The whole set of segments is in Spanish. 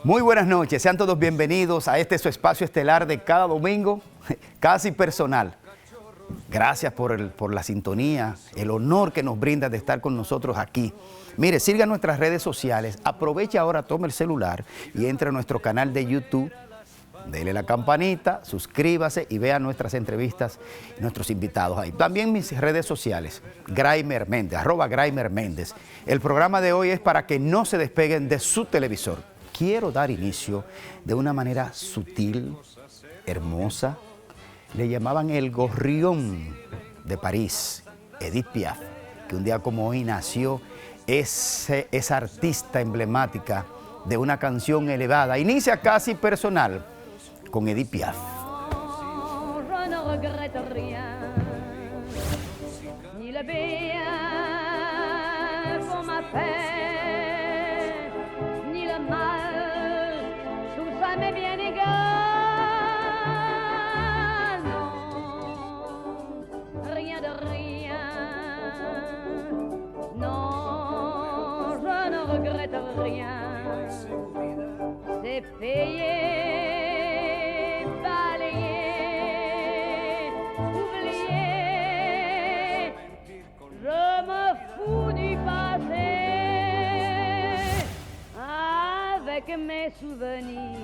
Muy buenas noches, sean todos bienvenidos a este su espacio estelar de cada domingo, casi personal. Gracias por la sintonía, el honor que nos brinda de estar con nosotros aquí. Mire, siga nuestras redes sociales, aproveche ahora, tome el celular y entre a nuestro canal de YouTube. Dele la campanita, suscríbase y vea nuestras entrevistas y nuestros invitados ahí. También mis redes sociales, Graimer Méndez, @Graimer Méndez. El programa de hoy es para que no se despeguen de su televisor. Quiero dar inicio de una manera sutil, hermosa. Le llamaban el gorrión de París, Edith Piaf, que un día como hoy nació esa artista emblemática de una canción elevada. Inicia casi personal con Edith Piaf. Je ne regrette rien, ni le bien qu'on m'a fait, ni le mal, tout ça m'est bien égal. Non, rien de rien, non, je ne regrette rien, c'est payé. Avec mes souvenirs,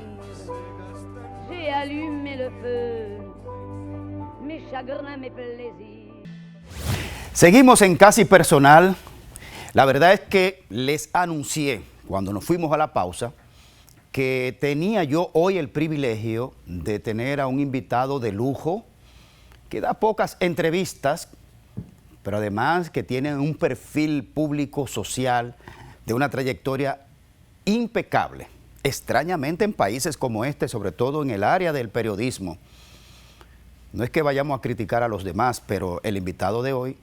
j'ai allumé le feu, mes chagrins, mes plaisirs. Seguimos en Casi Personal. La verdad es que les anuncié cuando nos fuimos a la pausa que tenía yo hoy el privilegio de tener a un invitado de lujo que da pocas entrevistas, pero además que tiene un perfil público social de una trayectoria impecable, extrañamente en países como este, sobre todo en el área del periodismo. No es que vayamos a criticar a los demás, pero el invitado de hoy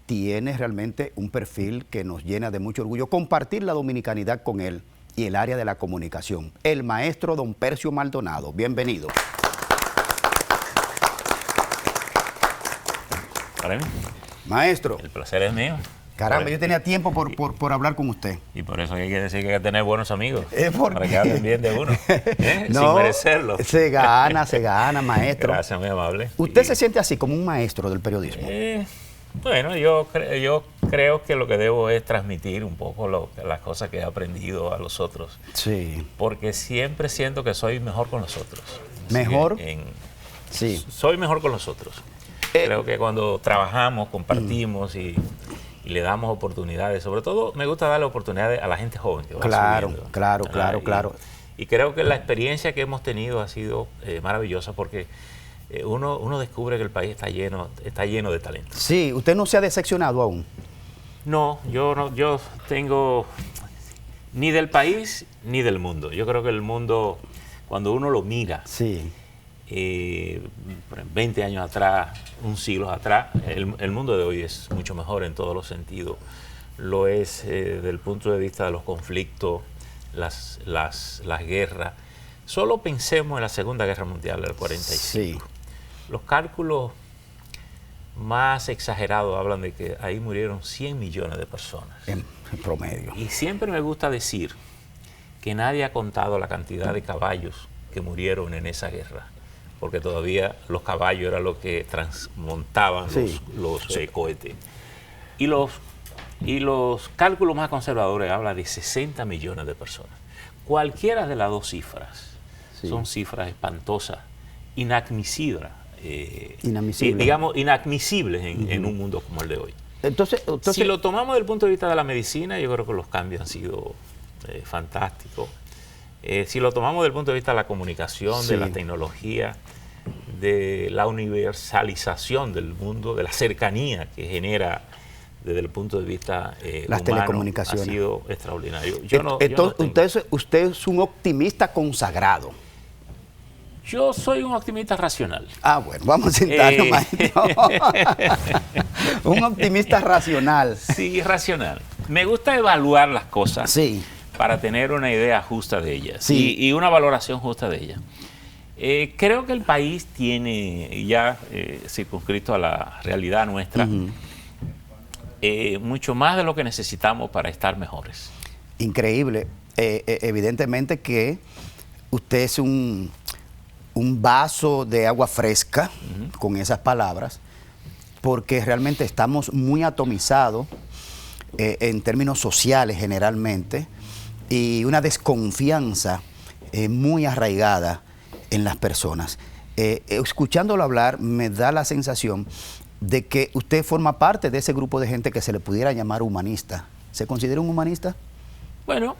tiene realmente un perfil que nos llena de mucho orgullo compartir la dominicanidad con él y el área de la comunicación. El maestro don Percio Maldonado. Bienvenido. Para mí. Maestro. El placer es mío. Caramba, yo tenía tiempo por hablar con usted. Y por eso hay que decir que hay que tener buenos amigos. Para que hablen bien de uno. No, sin merecerlo. Se gana, maestro. Gracias, muy amable. ¿Usted se siente así como un maestro del periodismo? Bueno, yo creo que lo que debo es transmitir un poco las cosas que he aprendido a los otros. Sí. Porque siempre siento que soy mejor con los otros. ¿Mejor? Sí. Soy mejor con los otros. Creo que cuando trabajamos, compartimos y le damos oportunidades, sobre todo me gusta darle oportunidades a la gente joven que va subiendo. Claro. Y creo que la experiencia que hemos tenido ha sido maravillosa porque uno descubre que el país está lleno de talento. Sí, ¿usted no se ha decepcionado aún? No, yo tengo ni del país ni del mundo. Yo creo que el mundo, cuando uno lo mira, sí. 20 años atrás, un siglo atrás, el mundo de hoy es mucho mejor en todos los sentidos. Lo es desde el punto de vista de los conflictos, las guerras. Solo pensemos en la Segunda Guerra Mundial del 45. Sí. Los cálculos más exagerados hablan de que ahí murieron 100 millones de personas. En promedio. Y siempre me gusta decir que nadie ha contado la cantidad de caballos que murieron en esa guerra, porque todavía los caballos eran los que transmontaban los cohetes. Y los cálculos más conservadores hablan de 60 millones de personas. Cualquiera de las dos cifras son cifras espantosas, inadmisibles, inadmisibles en un mundo como el de hoy. Entonces, si lo tomamos desde el punto de vista de la medicina, yo creo que los cambios han sido fantásticos. Si lo tomamos desde el punto de vista de la comunicación, de la tecnología, de la universalización del mundo, de la cercanía que genera desde el punto de vista las humano, telecomunicaciones, ha sido extraordinario. Usted es un optimista consagrado. Yo soy un optimista racional. Ah, bueno, vamos a sentarnos, maestro. Un optimista racional. Sí, racional. Me gusta evaluar las cosas. Sí. Para tener una idea justa de ellas, sí. y una valoración justa de ellas. Creo que el país tiene, ya circunscrito a la realidad nuestra, mucho más de lo que necesitamos para estar mejores. Increíble. Evidentemente que usted es un vaso de agua fresca con esas palabras, porque realmente estamos muy atomizados en términos sociales generalmente, y una desconfianza muy arraigada en las personas. Escuchándolo hablar, me da la sensación de que usted forma parte de ese grupo de gente que se le pudiera llamar humanista. ¿Se considera un humanista? Bueno,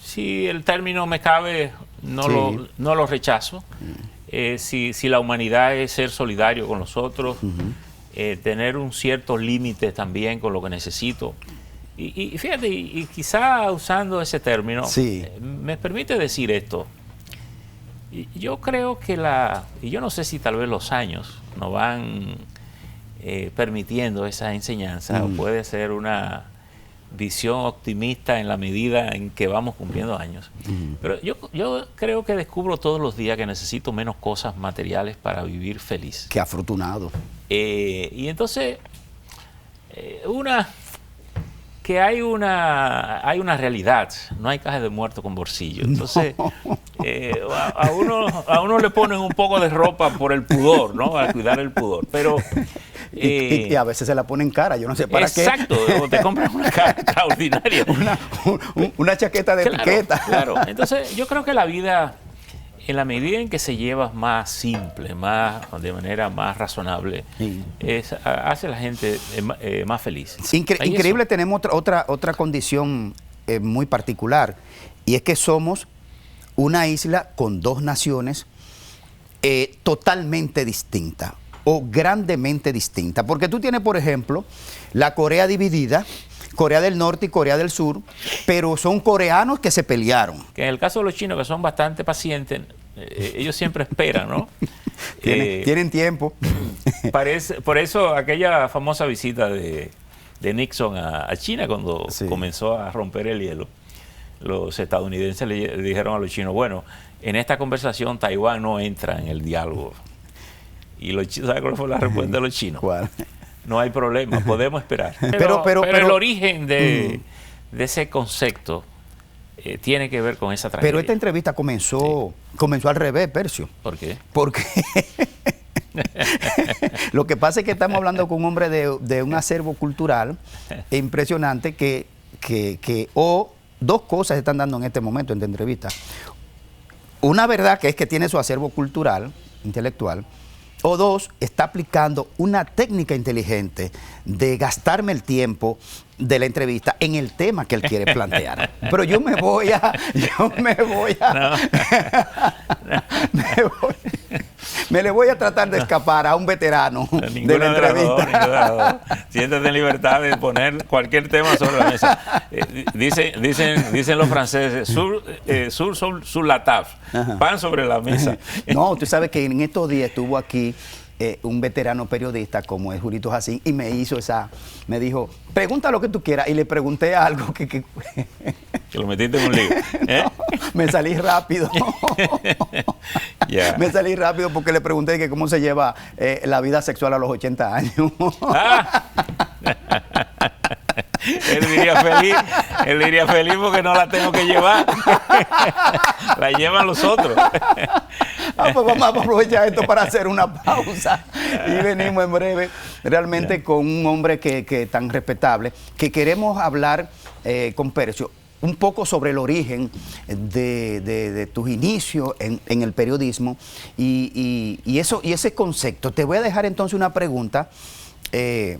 si el término me cabe, no lo rechazo. Si la humanidad es ser solidario con los otros, tener un cierto límite también con lo que necesito. Y fíjate, y quizá usando ese término, me permite decir esto. Yo creo que y yo no sé si tal vez los años nos van permitiendo esa enseñanza, o puede ser una visión optimista en la medida en que vamos cumpliendo años. Pero yo creo que descubro todos los días que necesito menos cosas materiales para vivir feliz. Qué afortunado. Y entonces, hay una realidad, no hay caja de muerto con bolsillo. Entonces, a uno le ponen un poco de ropa por el pudor, ¿no? A cuidar el pudor. Pero y a veces se la ponen cara, yo no sé para qué. Exacto, te compras una cara extraordinaria. una chaqueta de etiqueta. Claro, entonces yo creo que la vida, en la medida en que se lleva más simple, de manera más razonable, hace a la gente más feliz. Increíble, tenemos otra condición muy particular, y es que somos una isla con dos naciones totalmente distintas, o grandemente distintas. Porque tú tienes, por ejemplo, la Corea dividida, Corea del Norte y Corea del Sur, pero son coreanos que se pelearon. Que en el caso de los chinos, que son bastante pacientes, ellos siempre esperan, ¿no? Tienen tiempo. Por eso aquella famosa visita de Nixon a China, cuando comenzó a romper el hielo, los estadounidenses le dijeron a los chinos, bueno, en esta conversación Taiwán no entra en el diálogo. Y los chinos, ¿sabes cuál fue la respuesta de los chinos? ¿Cuál? No hay problema, podemos esperar. Pero el origen de ese concepto tiene que ver con esa tragedia. Pero esta entrevista comenzó al revés, Percio. ¿Por qué? Porque lo que pasa es que estamos hablando con un hombre de un acervo cultural impresionante dos cosas se están dando en este momento en esta entrevista. Una verdad que es que tiene su acervo cultural, intelectual, o dos, está aplicando una técnica inteligente de gastarme el tiempo de la entrevista en el tema que él quiere plantear. Pero me le voy a tratar de escapar a un veterano de la entrevista. Siéntate en libertad de poner cualquier tema sobre la mesa. Dicen los franceses, sur la table, pan sobre la mesa. No, tú sabes que en estos días estuvo aquí un veterano periodista como es Julito Jacín, y me dijo, pregunta lo que tú quieras, y le pregunté algo que lo metiste en un lío. No, me salí rápido. Me salí rápido porque le pregunté que cómo se lleva la vida sexual a los 80 años. Él diría feliz porque no la tengo que llevar. La llevan los otros. Pues vamos a aprovechar esto para hacer una pausa y venimos en breve realmente con un hombre que tan respetable, que queremos hablar con Percio un poco sobre el origen de tus inicios en el periodismo y ese concepto. Te voy a dejar entonces una pregunta de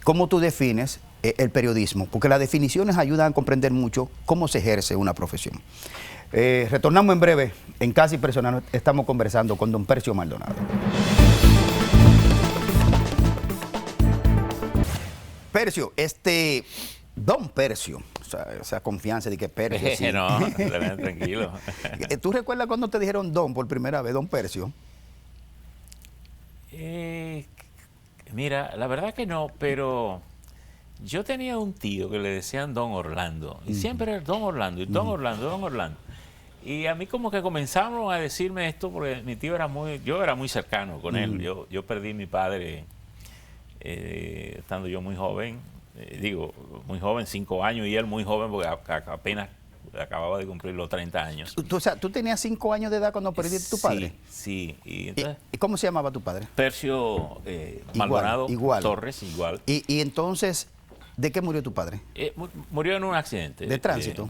cómo tú defines el periodismo, porque las definiciones ayudan a comprender mucho cómo se ejerce una profesión. Retornamos en breve, en Casi Personal. Estamos conversando con don Percio Maldonado. Percio, don Percio, esa confianza de que Percio. Sí. No, tranquilo. ¿Tú recuerdas cuando te dijeron don por primera vez, don Percio? Mira, la verdad que no, pero yo tenía un tío que le decían don Orlando, y siempre era don Orlando, y don Orlando, don Orlando. Y a mí como que comenzaron a decirme esto porque mi tío yo era muy cercano con él. Yo perdí a mi padre estando yo muy joven, muy joven, 5 años, y él muy joven porque apenas acababa de cumplir los 30 años. O sea, ¿tú tenías 5 años de edad cuando perdiste a tu padre? Sí. Y entonces, ¿Y cómo se llamaba tu padre? Percio Maldonado igual. Torres, igual. Y entonces, ¿de qué murió tu padre? Murió en un accidente. ¿De tránsito?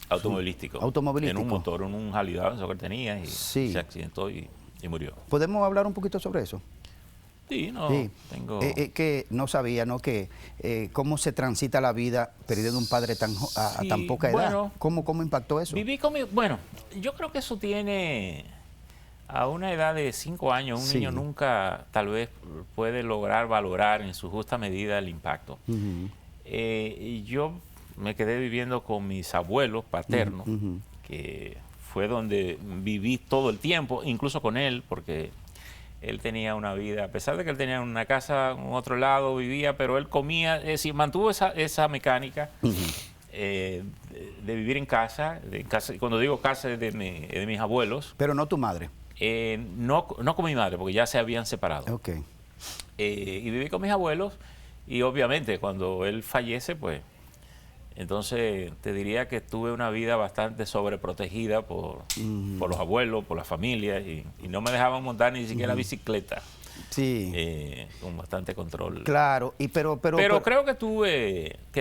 Automovilístico. Automovilístico. En un motor, en un Harley Davidson que tenía y Sí. se accidentó y murió. ¿Podemos hablar un poquito sobre eso? Sí, no, Sí. tengo... Que no sabía, ¿no? Que cómo se transita la vida perdiendo un padre a Sí, tan poca edad. bueno, ¿Cómo impactó eso? Viví con mi... Bueno, yo creo que eso tiene... A una edad de 5 años, un Sí. niño nunca tal vez puede lograr valorar en su justa medida el impacto. Ujú. Y yo me quedé viviendo con mis abuelos paternos, Ujú. que fue donde viví todo el tiempo, incluso con él, porque él tenía una vida, a pesar de que él tenía una casa en otro lado, vivía, pero él comía, es decir, mantuvo esa mecánica de vivir en casa, cuando digo casa es de mis abuelos, Pero no tu madre. no con mi madre, porque ya se habían separado. Ok. Y viví con mis abuelos, y obviamente cuando él fallece, pues, entonces te diría que tuve una vida bastante sobreprotegida por los abuelos, por la familia, y no me dejaban montar ni siquiera bicicleta, Sí. con bastante control. Claro. Pero creo que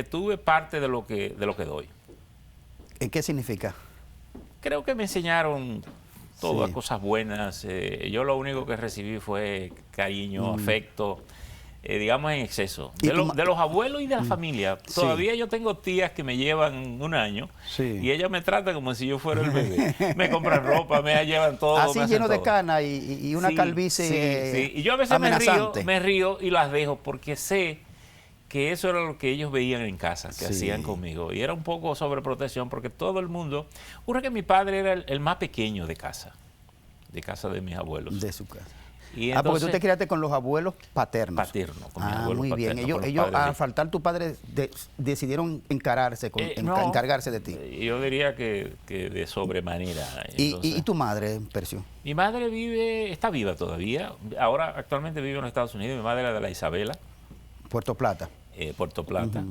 tuve parte de lo que doy. ¿Qué significa? Creo que me enseñaron todas Sí. cosas buenas. Yo lo único que recibí fue cariño, afecto, digamos en exceso. ¿Y De los abuelos y de la familia. Sí. Todavía yo tengo tías que me llevan un año Sí. y ellas me tratan como si yo fuera el bebé. Me compran ropa, me llevan todo. Así me hacen lleno de todo. cana y una Sí, calvicie sí. Y yo a veces amenazante. me río y las dejo porque sé que eso era lo que ellos veían en casa, que Sí. hacían conmigo. Y era un poco sobreprotección porque todo el mundo... Ocurre que mi padre era el más pequeño de casa de mis abuelos. De su casa. Y Porque tú entonces- te criaste con los abuelos paternos. Paterno, con mis Ah, abuelos muy bien. paternos, con los Ellos padres de- al faltar tu padre, decidieron No, encargarse de ti. Yo diría que de sobremanera. Entonces, ¿Y tu madre, Percio? mi madre está viva todavía. Ahora actualmente vive en los Estados Unidos. Mi madre era de la Isabela, Puerto Plata. Puerto Plata.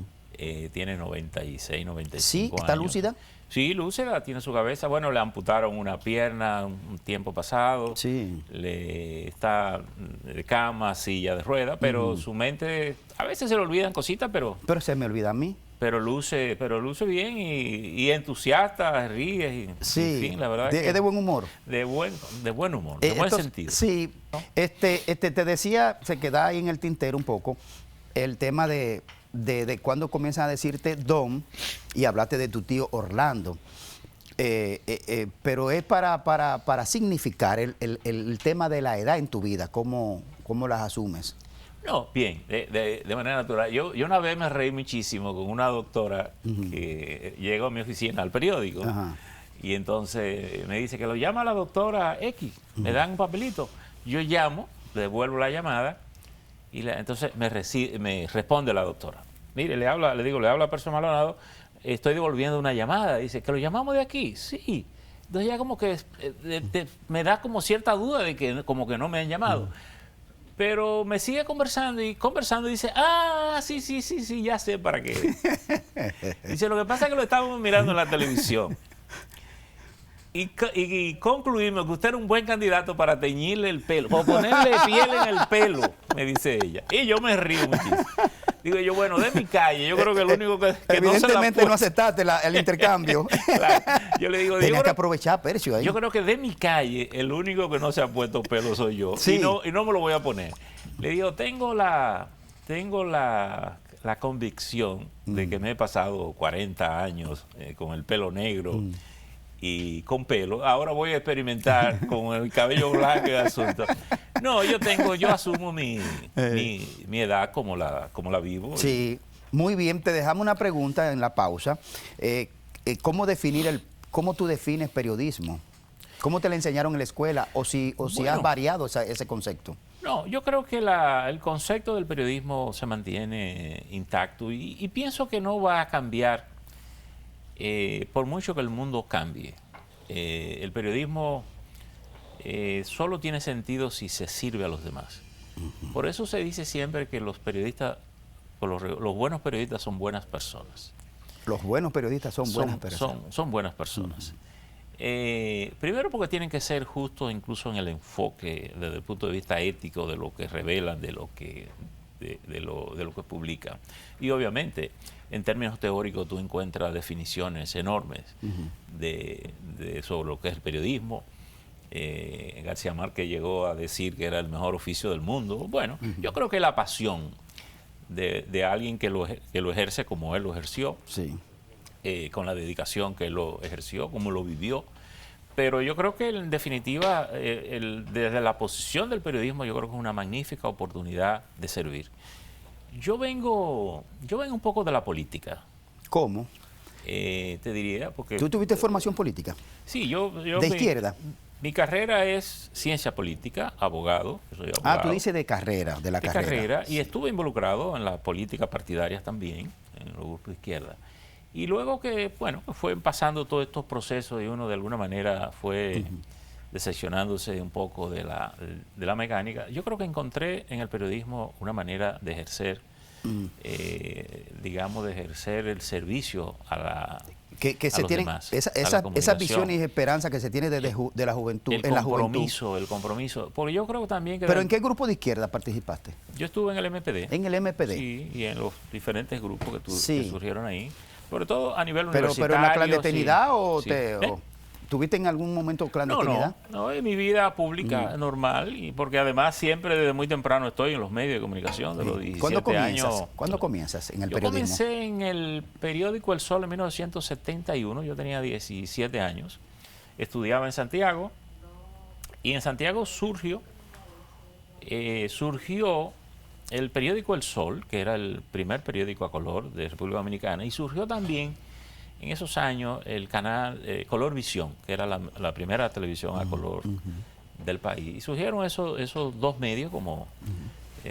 Tiene 96, 95 ¿Sí? años. ¿Está lúcida? Sí, lúcida, tiene su cabeza. Bueno, le amputaron una pierna un tiempo pasado. Sí. Le está de cama, silla de rueda, pero su mente, a veces se le olvidan cositas, pero Pero se me olvida a mí. luce bien y entusiasta, ríe. Sí. En fin, la verdad Es de buen humor. de buen humor, de buen Entonces, sentido. Sí. Te decía, se queda ahí en el tintero un poco, el tema de cuando comienzan a decirte Don y hablaste de tu tío Orlando. Pero es para significar el tema de la edad en tu vida, cómo las asumes. No, bien, de manera natural. Yo una vez me reí muchísimo con una doctora que llegó a mi oficina, al periódico, Ajá. y entonces me dice que lo llama la doctora X, me dan un papelito. Yo llamo, le devuelvo la llamada, y entonces me responde la doctora. Mire, le habla a Percio Maldonado, estoy devolviendo una llamada. Dice, ¿que lo llamamos de aquí? Sí. Entonces ya como que me da como cierta duda de que como que no me han llamado. Pero me sigue conversando y dice, sí, ya sé para qué. Dice, lo que pasa es que lo estábamos mirando en la televisión. Y concluimos que usted era un buen candidato para teñirle el pelo, o ponerle piel en el pelo, me dice ella. Y yo me río muchísimo. Digo yo, bueno, de mi calle, yo creo que lo único que no se la Evidentemente no aceptaste el intercambio. Claro. Yo le digo, Tenías que aprovechar, Percio, ahí. yo creo que de mi calle, el único que no se ha puesto pelo soy yo. Sí. Y no me lo voy a poner. Le digo, tengo la convicción de que me he pasado 40 años con el pelo negro y con pelo. Ahora voy a experimentar con el cabello blanco y asunto. No, yo asumo mi edad como la vivo. Sí, muy bien. Te dejamos una pregunta en la pausa. ¿Cómo tú defines periodismo? ¿Cómo te la enseñaron en la escuela? ¿O si Bueno. has variado ese concepto? No, yo creo que el concepto del periodismo se mantiene intacto y pienso que no va a cambiar por mucho que el mundo cambie. El periodismo solo tiene sentido si se sirve a los demás. Por eso se dice siempre que los periodistas, los buenos periodistas son buenas personas. Los buenos periodistas son buenas personas. Son buenas personas. Primero porque tienen que ser justos incluso en el enfoque, desde el punto de vista ético, de lo que revelan, de lo que publican. Y obviamente, en términos teóricos, tú encuentras definiciones enormes sobre lo que es el periodismo. García Márquez llegó a decir que era el mejor oficio del mundo. Bueno, yo creo que la pasión de alguien que lo ejerce como él lo ejerció, sí. Con la dedicación que él lo ejerció, como lo vivió. Pero yo creo que en definitiva, desde la posición del periodismo, yo creo que es una magnífica oportunidad de servir. Yo vengo un poco de la política. ¿Cómo? Te diría, porque... ¿Tú tuviste formación política? Sí, yo ¿De izquierda? Mi carrera es ciencia política, abogado. Soy abogado. Tú dices de carrera, de la carrera. Y estuve involucrado en la política partidaria también, en los grupos de izquierda. Y luego que, bueno, fue pasando todos estos procesos y uno de alguna manera fue decepcionándose un poco de la mecánica, yo creo que encontré en el periodismo una manera de ejercer, digamos, de ejercer el servicio a los demás. Esas visiones y esperanzas que se tiene de la juventud, en la juventud. El compromiso. Porque yo creo también que... ¿Pero en qué grupo de izquierda participaste? Yo estuve en el MPD. ¿En el MPD? Sí, y en los diferentes grupos que surgieron ahí. Sobre todo a nivel universitario. ¿Pero en la clandestinidad sí. o tuviste en algún momento clandestinidad? No, en mi vida pública normal, y porque además siempre desde muy temprano estoy en los medios de comunicación, de los 17 años. ¿Cuándo comienzas en el Yo periodismo? Comencé en el periódico El Sol en 1971, yo tenía 17 años, estudiaba en Santiago, y en Santiago surgió el periódico El Sol, que era el primer periódico a color de República Dominicana, y surgió también en esos años el canal Color Visión, que era la primera televisión a color del país. Y surgieron esos dos medios como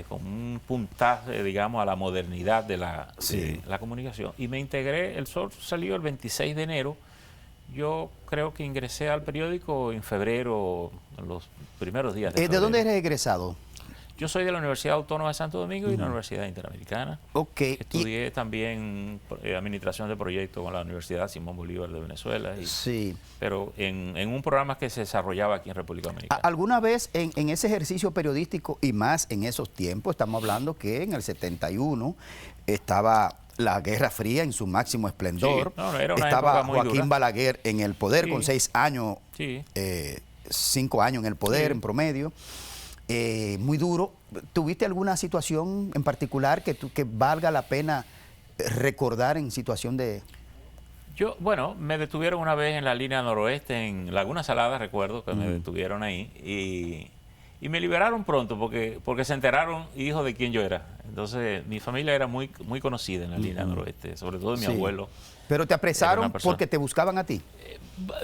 con un puntaje, digamos, a la modernidad de la comunicación. Y me integré, El Sol salió el 26 de enero. Yo creo que ingresé al periódico en febrero, en los primeros días de febrero. ¿De dónde eres egresado? Yo soy de la Universidad Autónoma de Santo Domingo y la Universidad Interamericana. Okay. Estudié también Administración de Proyectos con la Universidad Simón Bolívar de Venezuela. Sí. Pero en un programa que se desarrollaba aquí en República Dominicana. ¿Alguna vez en ese ejercicio periodístico, y más en esos tiempos, estamos hablando que en el 71 estaba la Guerra Fría en su máximo esplendor? Sí, era una estaba época muy Joaquín dura. Balaguer en el poder con 6 años, Sí. 5 años en el poder en promedio. Muy duro. ¿Tuviste alguna situación en particular que valga la pena recordar en situación de...? Bueno, me detuvieron una vez en la línea noroeste, en Laguna Salada, recuerdo que me detuvieron ahí, y me liberaron pronto porque se enteraron, hijo, de quién yo era. Entonces, mi familia era muy, muy conocida en la línea noroeste, sobre todo mi abuelo. ¿Pero te apresaron porque te buscaban a ti?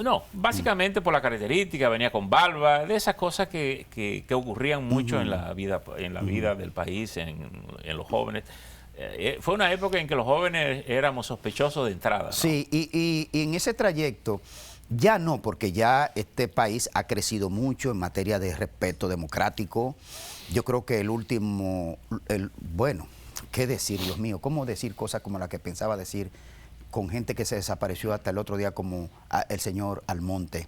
No, básicamente por la característica, venía con barba, de esas cosas que ocurrían mucho en la vida del país, en los jóvenes. Fue una época en que los jóvenes éramos sospechosos de entrada, ¿no? Sí, y en ese trayecto, ya no, porque ya este país ha crecido mucho en materia de respeto democrático. Yo creo que bueno, ¿qué decir, Dios mío? ¿Cómo decir cosas como la que pensaba decir con gente que se desapareció hasta el otro día, como el señor Almonte,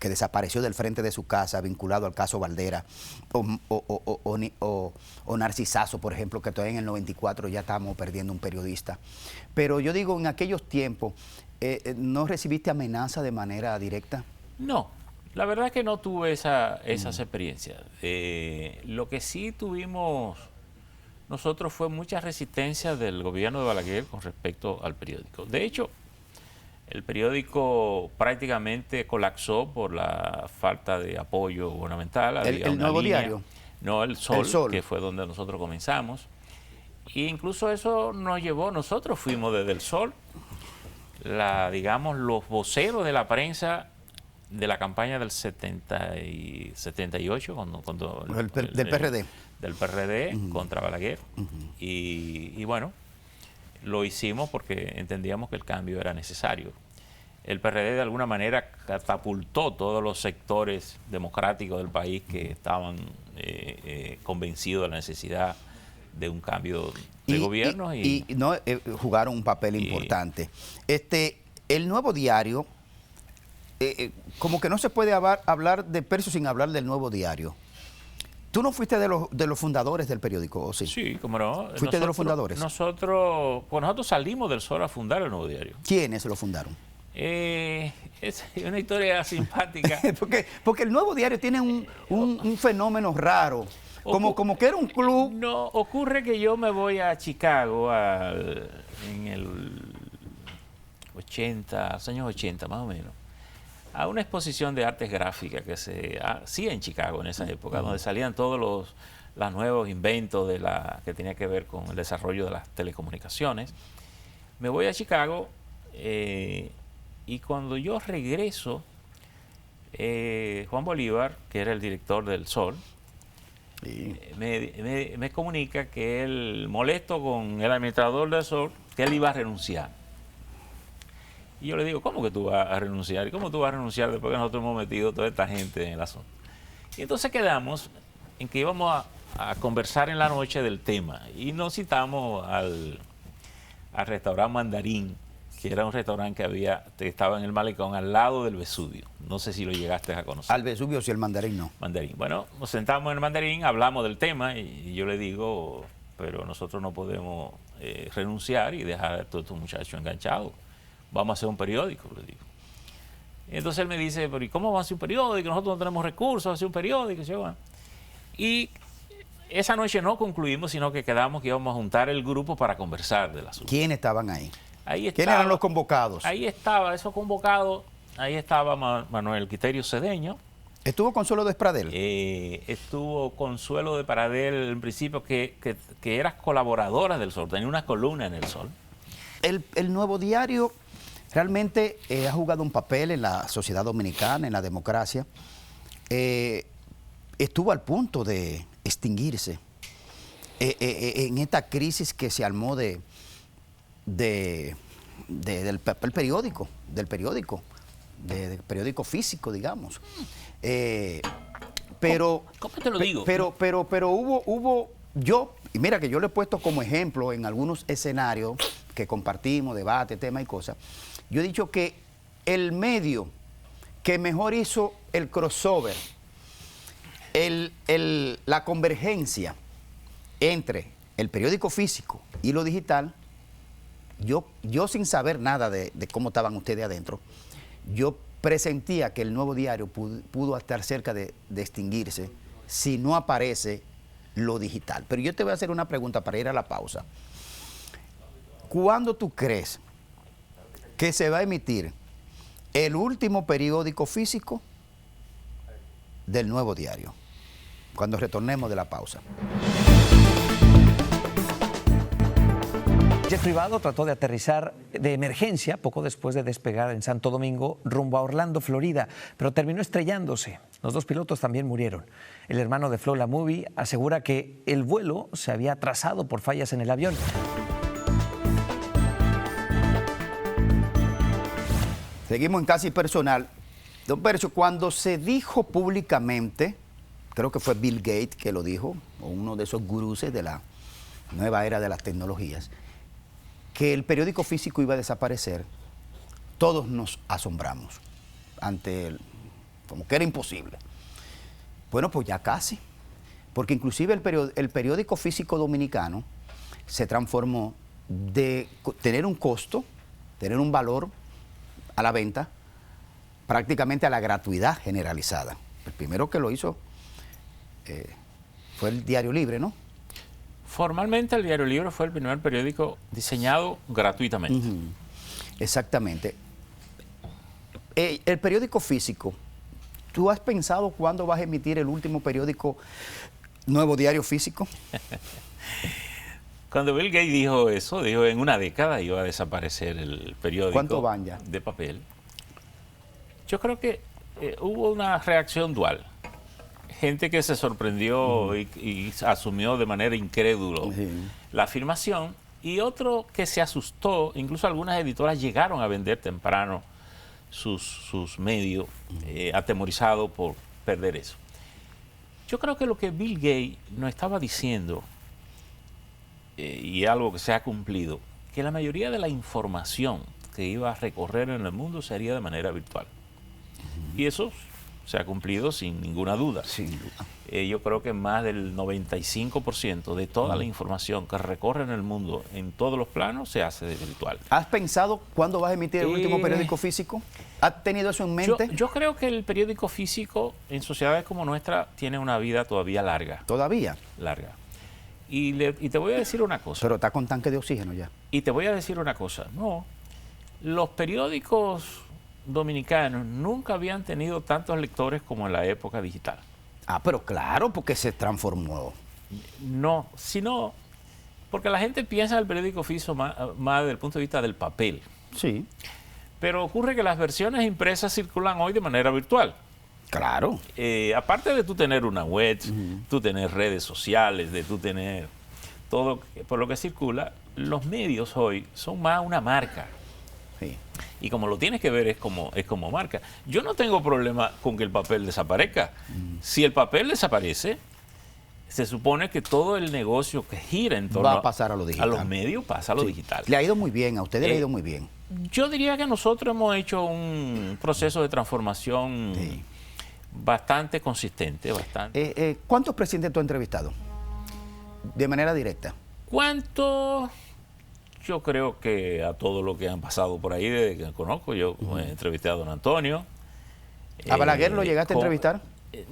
que desapareció del frente de su casa vinculado al caso Valdera, o Narcisazo, por ejemplo, que todavía en el 94 ya estábamos perdiendo un periodista? Pero yo digo, en aquellos tiempos, ¿no recibiste amenaza de manera directa? No, la verdad es que no tuve esas experiencias. Lo que sí tuvimos nosotros fue mucha resistencia del gobierno de Balaguer con respecto al periódico. De hecho, el periódico prácticamente colapsó por la falta de apoyo gubernamental. ¿El Nuevo Diario? No, el Sol, que fue donde nosotros comenzamos. E incluso eso nos llevó, nosotros fuimos desde el Sol, digamos, los voceros de la prensa de la campaña del 78, cuando del PRD. Del PRD contra Balaguer. Y bueno, lo hicimos porque entendíamos que el cambio era necesario. El PRD de alguna manera catapultó todos los sectores democráticos del país que estaban convencidos de la necesidad un cambio de gobierno. Y no, jugaron un papel importante. El Nuevo Diario, como que no se puede hablar de Percio sin hablar del Nuevo Diario. ¿Tú no fuiste de los fundadores del periódico, o sí? Sí, cómo no. ¿Fuiste de los fundadores? Nosotros salimos del Sol a fundar el Nuevo Diario. ¿Quiénes lo fundaron? Es una historia simpática. porque el Nuevo Diario tiene un fenómeno raro. Como que era un club. No, ocurre que yo me voy a Chicago en el 80, los años 80 más o menos, a una exposición de artes gráficas que se hacía en Chicago en esa época, donde salían todos los nuevos inventos que tenía que ver con el desarrollo de las telecomunicaciones. Me voy a Chicago y cuando yo regreso, Juan Bolívar, que era el director del Sol, me comunica que él, molesto con el administrador del Sol, que él iba a renunciar. Y yo le digo, ¿cómo que tú vas a renunciar? ¿Y cómo tú vas a renunciar después que nosotros hemos metido toda esta gente en el asunto? Y entonces quedamos en que íbamos a conversar en la noche del tema. Y nos citamos al restaurante Mandarín, que era un restaurante que estaba en el Malecón, al lado del Vesubio. No sé si lo llegaste a conocer. Al Vesubio, sí, el Mandarín no. Mandarín. Bueno, nos sentamos en el Mandarín, hablamos del tema y yo le digo, pero nosotros no podemos renunciar y dejar a todos estos muchachos enganchados. Vamos a hacer un periódico, le digo. Y entonces él me dice, pero ¿y cómo vamos a hacer un periódico? Nosotros no tenemos recursos para hacer un periódico. Y esa noche no concluimos, sino que quedamos que íbamos a juntar el grupo para conversar del asunto. ¿Quiénes estaban ahí? ¿Quiénes eran los convocados? Ahí estaba, esos convocados, ahí estaba Manuel Quiterio Cedeño. ¿Estuvo Consuelo Despradel? Estuvo Consuelo Despradel en principio, que era colaboradora del Sol, tenía una columna en el Sol. El Nuevo Diario realmente ha jugado un papel en la sociedad dominicana, en la democracia. Estuvo al punto de extinguirse en esta crisis que se armó del periódico físico, digamos. Pero ¿Cómo te lo digo? Pero hubo y mira que yo lo he puesto como ejemplo en algunos escenarios que compartimos, debate, temas y cosas. Yo he dicho que el medio que mejor hizo el crossover, la convergencia entre el periódico físico y lo digital, yo sin saber nada de cómo estaban ustedes adentro, yo presentía que el Nuevo Diario pudo estar cerca de extinguirse si no aparece lo digital. Pero yo te voy a hacer una pregunta para ir a la pausa. ¿Cuándo tú crees que se va a emitir el último periódico físico del Nuevo Diario? Cuando retornemos de la pausa. Jet privado trató de aterrizar de emergencia poco después de despegar en Santo Domingo rumbo a Orlando, Florida, pero terminó estrellándose. Los dos pilotos también murieron. El hermano de Flo Lamovie asegura que el vuelo se había atrasado por fallas en el avión. Seguimos en Casi Personal. Don Percio, cuando se dijo públicamente, creo que fue Bill Gates que lo dijo, o uno de esos guruses de la nueva era de las tecnologías, que el periódico físico iba a desaparecer, todos nos asombramos como que era imposible. Bueno, pues ya casi, porque inclusive el periódico físico dominicano se transformó de tener un costo, tener un valor a la venta, prácticamente a la gratuidad generalizada. El primero que lo hizo fue el Diario Libre, ¿no? Formalmente el Diario Libre fue el primer periódico diseñado gratuitamente. Exactamente. El periódico físico, ¿tú has pensado cuándo vas a emitir el último periódico Nuevo Diario físico? Cuando Bill Gates dijo eso, dijo en una década iba a desaparecer el periódico. ¿Cuánto van ya? De papel. Yo creo que hubo una reacción dual. Gente que se sorprendió y asumió de manera incrédulo la afirmación, y otro que se asustó. Incluso algunas editoras llegaron a vender temprano sus medios, atemorizados por perder eso. Yo creo que lo que Bill Gates nos estaba diciendo y algo que se ha cumplido, que la mayoría de la información que iba a recorrer en el mundo se haría de manera virtual. Y eso se ha cumplido sin ninguna duda. Sin duda. Yo creo que más del 95% de toda la información que recorre en el mundo en todos los planos se hace de virtual. ¿Has pensado cuándo vas a emitir el último periódico físico? ¿Has tenido eso en mente? Yo creo que el periódico físico en sociedades como nuestra tiene una vida todavía larga. ¿Todavía? Larga. Y te voy a decir una cosa. Pero está con tanque de oxígeno ya. Y te voy a decir una cosa. No, los periódicos dominicanos nunca habían tenido tantos lectores como en la época digital. Ah, pero claro, porque se transformó. No, sino porque la gente piensa el periódico físico más desde el punto de vista del papel. Sí. Pero ocurre que las versiones impresas circulan hoy de manera virtual. Claro. Aparte de tú tener una web, tú tener redes sociales, de tú tener todo por lo que circula, los medios hoy son más una marca. Sí. Y como lo tienes que ver es como marca. Yo no tengo problema con que el papel desaparezca. Si el papel desaparece, se supone que todo el negocio que gira en torno va a pasar a lo digital. A los medios pasa a lo digital. Le ha ido muy bien, a ustedes le ha ido muy bien. Yo diría que nosotros hemos hecho un proceso de transformación bastante consistente, bastante. ¿Cuántos presidentes tú has entrevistado? De manera directa. ¿Cuántos? Yo creo que a todos los que han pasado por ahí, desde que conozco, yo entrevisté a don Antonio. ¿A Balaguer lo llegaste a entrevistar?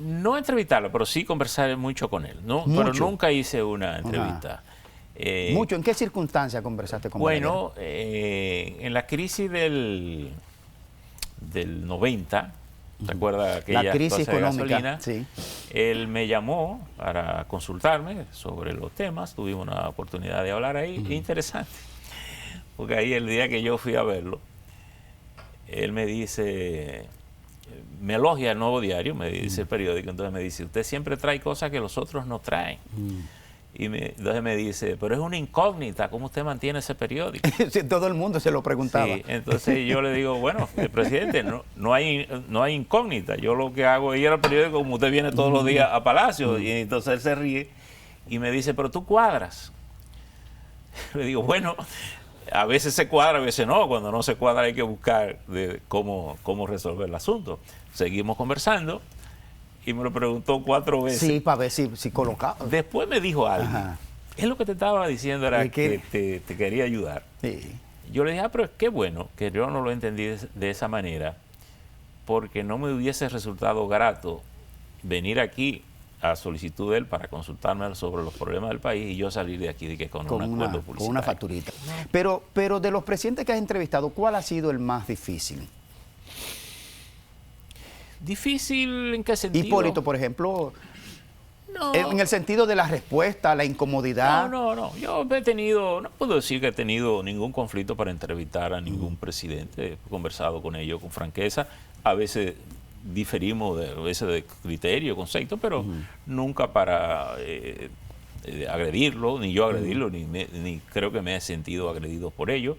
No entrevistarlo, pero sí conversar mucho con él. ¿No? Pero nunca hice una entrevista. ¿Mucho? ¿En qué circunstancias conversaste con Balaguer? Bueno, en la crisis del 90, ¿te acuerdas aquella la crisis económica? Gasolina? Sí. Él me llamó para consultarme sobre los temas. Tuvimos una oportunidad de hablar ahí. Interesante. Porque ahí el día que yo fui a verlo, él me dice, me elogia el Nuevo Diario, me dice el periódico, entonces me dice, usted siempre trae cosas que los otros no traen. Y entonces me dice, pero es una incógnita, ¿cómo usted mantiene ese periódico? Sí, todo el mundo se lo preguntaba. Sí, entonces yo le digo, bueno, presidente, no hay incógnita. Yo lo que hago es ir al periódico como usted viene todos los días a Palacio. Y entonces él se ríe y me dice, pero tú cuadras. Le digo, bueno, a veces se cuadra, a veces no. Cuando no se cuadra hay que buscar de cómo resolver el asunto. Seguimos conversando y me lo preguntó 4 veces. Sí, para ver si colocaba. Después me dijo algo. Es lo que te estaba diciendo, era que te quería ayudar. Sí. Yo le dije, pero qué bueno que yo no lo entendí de esa manera, porque no me hubiese resultado grato venir aquí a solicitud de él para consultarme sobre los problemas del país y yo salir de aquí con un acuerdo publicitario. Con una facturita. Pero de los presidentes que has entrevistado, ¿cuál ha sido el más difícil? ¿Difícil en qué sentido? Hipólito, por ejemplo. No. En el sentido de la respuesta, la incomodidad. No. Yo he tenido, no puedo decir que he tenido ningún conflicto para entrevistar a ningún presidente. He conversado con ellos con franqueza. A veces diferimos de criterio, concepto, pero nunca para agredirlo, ni yo agredirlo, ni creo que me he sentido agredido por ello.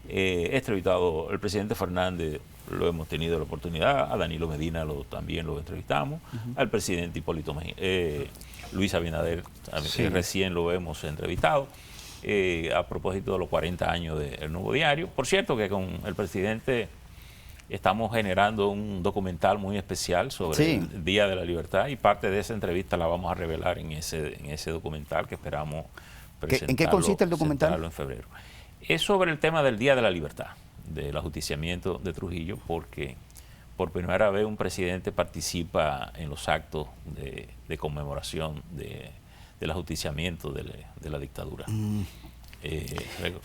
He entrevistado al presidente Fernández, lo hemos tenido la oportunidad, a Danilo Medina también lo entrevistamos, al presidente Hipólito Luis Abinader, recién lo hemos entrevistado, a propósito de los 40 años del Nuevo Diario. Por cierto que con el presidente estamos generando un documental muy especial sobre el Día de la Libertad y parte de esa entrevista la vamos a revelar en ese documental que esperamos presentarlo. ¿En qué consiste el documental? En febrero. Es sobre el tema del Día de la Libertad, del ajusticiamiento de Trujillo, porque por primera vez un presidente participa en los actos de conmemoración del ajusticiamiento de la dictadura.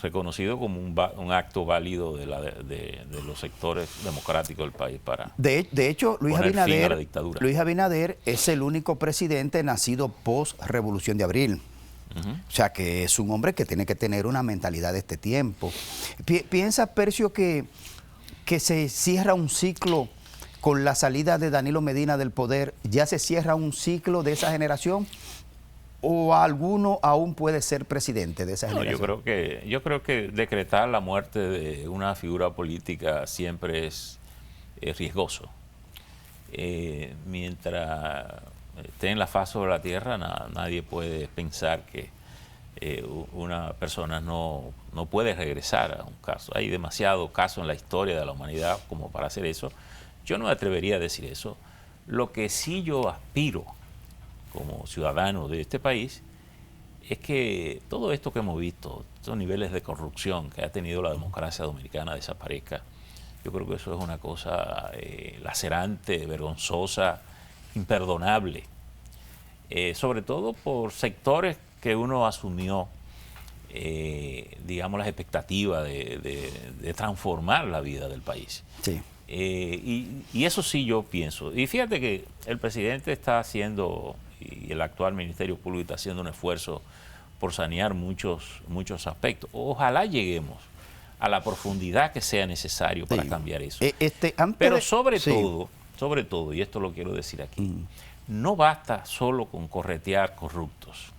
Reconocido como un acto válido de los sectores democráticos del país para de hecho, Luis poner fin a la dictadura. Luis Abinader es el único presidente nacido post-Revolución de Abril. O sea, que es un hombre que tiene que tener una mentalidad de este tiempo. ¿Piensa, Percio, que se cierra un ciclo con la salida de Danilo Medina del poder? ¿Ya se cierra un ciclo de esa generación? ¿O alguno aún puede ser presidente de esa generación? Yo creo que decretar la muerte de una figura política siempre es riesgoso. Mientras esté en la faz sobre la tierra, nadie puede pensar que una persona no puede regresar a un caso. Hay demasiado caso en la historia de la humanidad como para hacer eso. Yo no me atrevería a decir eso. Lo que sí yo aspiro como ciudadano de este país es que todo esto que hemos visto, estos niveles de corrupción que ha tenido la democracia dominicana desaparezca. Yo creo que eso es una cosa lacerante, vergonzosa, imperdonable. Sobre todo por sectores que uno asumió, digamos, las expectativas de transformar la vida del país. Sí. Y eso sí yo pienso. Y fíjate que el presidente está haciendo, y el actual Ministerio Público está haciendo un esfuerzo por sanear muchos aspectos. Ojalá lleguemos a la profundidad que sea necesario para cambiar eso. Pero sobre todo, y esto lo quiero decir aquí, no basta solo con corretear corruptos.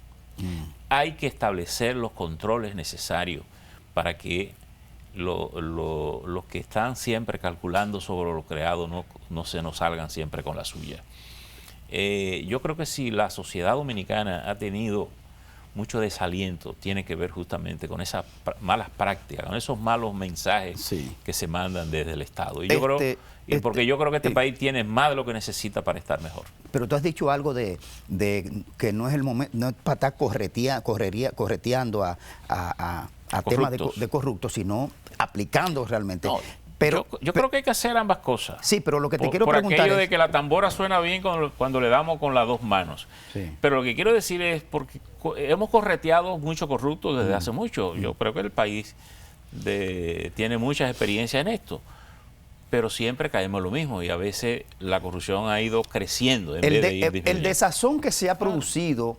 Hay que establecer los controles necesarios para que los que están siempre calculando sobre lo creado no se nos salgan siempre con la suya. Yo creo que si la sociedad dominicana ha tenido mucho desaliento, tiene que ver justamente con esas malas prácticas, con esos malos mensajes que se mandan desde el Estado. Y porque yo creo que este país tiene más de lo que necesita para estar mejor. Pero tú has dicho algo de que no es el momento, no es para estar correteando a temas de corruptos, sino aplicando realmente. No, pero yo creo que hay que hacer ambas cosas. Sí, pero lo que te quiero por preguntar aquello es... de que la tambora suena bien cuando le damos con las dos manos. Sí. Pero lo que quiero decir es porque hemos correteado muchos corruptos desde hace mucho. Yo creo que el país tiene muchas experiencias en esto. Pero siempre caemos en lo mismo y a veces la corrupción ha ido creciendo en vez de ir disminuyendo. El desazón que se ha producido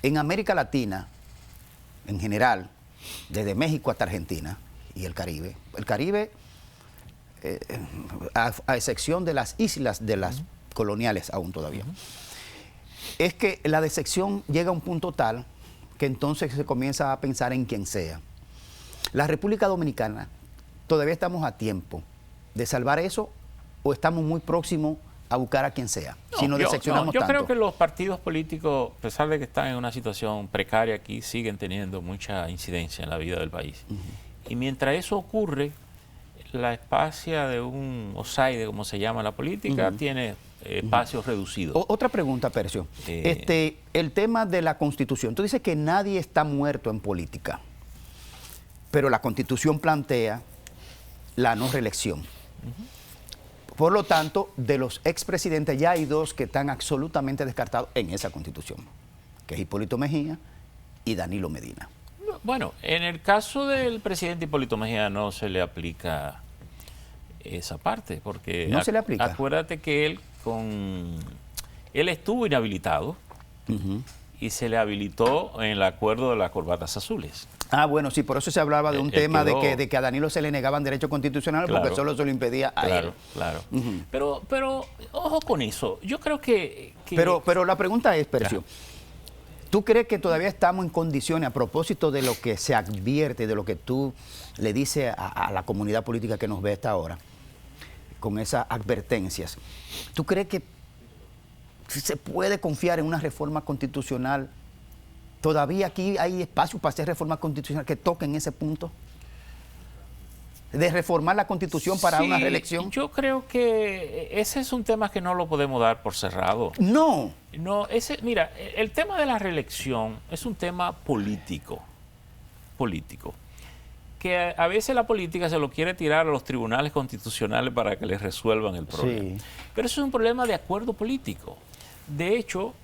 en América Latina, en general, desde México hasta Argentina y el Caribe. El Caribe, a excepción de las islas de las coloniales aún todavía, es que la decepción llega a un punto tal que entonces se comienza a pensar en quien sea. La República Dominicana, todavía estamos a tiempo de salvar eso o estamos muy próximos a buscar a quien sea, si nos decepcionamos yo tanto. creo que los partidos políticos, a pesar de que están en una situación precaria aquí, siguen teniendo mucha incidencia en la vida del país. Y mientras eso ocurre, la espacia de un OSAIDE, como se llama en la política, tiene espacios reducidos. Otra pregunta, Percio. El tema de la Constitución. Tú dices que nadie está muerto en política, pero la Constitución plantea la no reelección. Por lo tanto, de los expresidentes ya hay dos que están absolutamente descartados en esa Constitución, que es Hipólito Mejía y Danilo Medina. Bueno, en el caso del presidente Hipólito Mejía no se le aplica esa parte, porque no se le aplica. Acuérdate que él estuvo inhabilitado y se le habilitó en el acuerdo de las corbatas azules. Ah, bueno, sí, por eso se hablaba de un tema de que a Danilo se le negaban derechos constitucionales, porque solo se lo impedía a él. Claro. Pero ojo con eso. Yo creo que... Pero la pregunta es, Percio, ¿tú crees que todavía estamos en condiciones, a propósito de lo que se advierte, de lo que tú le dices a la comunidad política que nos ve hasta ahora, con esas advertencias, ¿tú crees que se puede confiar en una reforma constitucional? ¿Todavía aquí hay espacio para hacer reformas constitucionales que toquen ese punto? ¿De reformar la Constitución para una reelección? Yo creo que ese es un tema que no lo podemos dar por cerrado. No. Mira, el tema de la reelección es un tema político, que a veces la política se lo quiere tirar a los tribunales constitucionales para que les resuelvan el problema. Pero eso es un problema de acuerdo político. De hecho,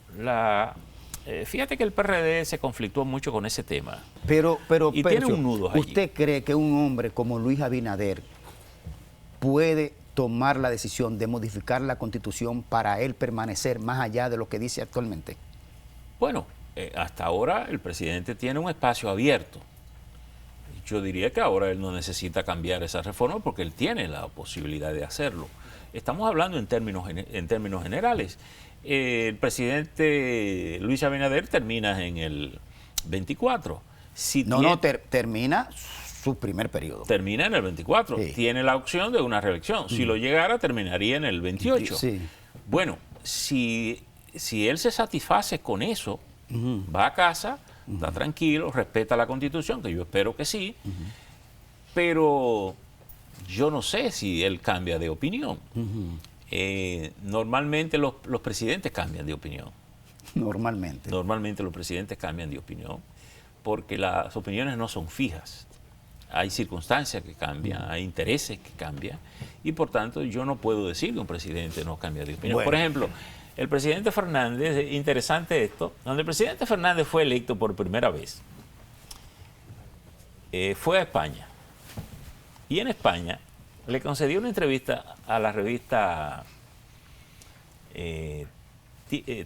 fíjate que el PRD se conflictó mucho con ese tema. Pero y tiene un nudo allí. ¿Usted cree que un hombre como Luis Abinader puede tomar la decisión de modificar la Constitución para él permanecer más allá de lo que dice actualmente? Bueno, hasta ahora el presidente tiene un espacio abierto. Yo diría que ahora él no necesita cambiar esa reforma porque él tiene la posibilidad de hacerlo. Estamos hablando en términos generales. El presidente Luis Abinader termina en el 24. Termina su primer periodo. Termina en el 24. Sí. Tiene la opción de una reelección. Si lo llegara, terminaría en el 28. Sí. Bueno, si él se satisface con eso, va a casa, está tranquilo, respeta la Constitución, que yo espero que sí, pero yo no sé si él cambia de opinión. Normalmente los presidentes cambian de opinión. Normalmente. Normalmente los presidentes cambian de opinión porque las opiniones no son fijas. Hay circunstancias que cambian, hay intereses que cambian y por tanto yo no puedo decir que un presidente no cambia de opinión. Bueno. Por ejemplo, el presidente Fernández, interesante esto, donde el presidente Fernández fue electo por primera vez, fue a España y en España le concedió una entrevista a la revista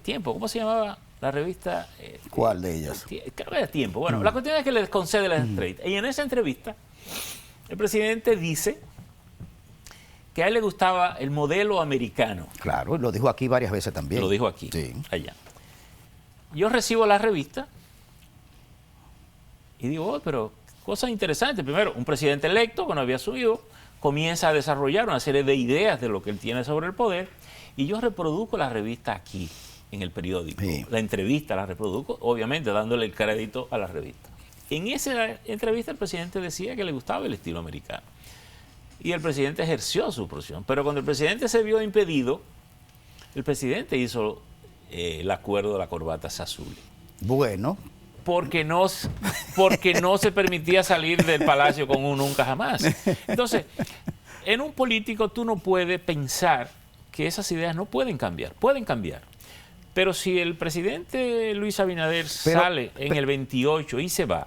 Tiempo. ¿Cómo se llamaba la revista? ¿Cuál de ellas? Creo que era Tiempo. Bueno, la cuestión es que le concede la entrevista. Y en esa entrevista, el presidente dice que a él le gustaba el modelo americano. Claro, lo dijo aquí varias veces también. Lo dijo aquí, Sí. allá. Yo recibo la revista y digo, oh, pero cosas interesantes. Primero, un presidente electo que no había subido comienza a desarrollar una serie de ideas de lo que él tiene sobre el poder y yo reproduzco la revista aquí, en el periódico. Sí. La entrevista la reproduzco, obviamente dándole el crédito a la revista. En esa entrevista el presidente decía que le gustaba el estilo americano y el presidente ejerció su presión, pero cuando el presidente se vio impedido, el presidente hizo el acuerdo de la corbata azul. Bueno. Porque no se permitía salir del palacio con un nunca jamás. Entonces, en un político tú no puedes pensar que esas ideas no pueden cambiar pero si el presidente Luis Abinader sale en el 28 y se va,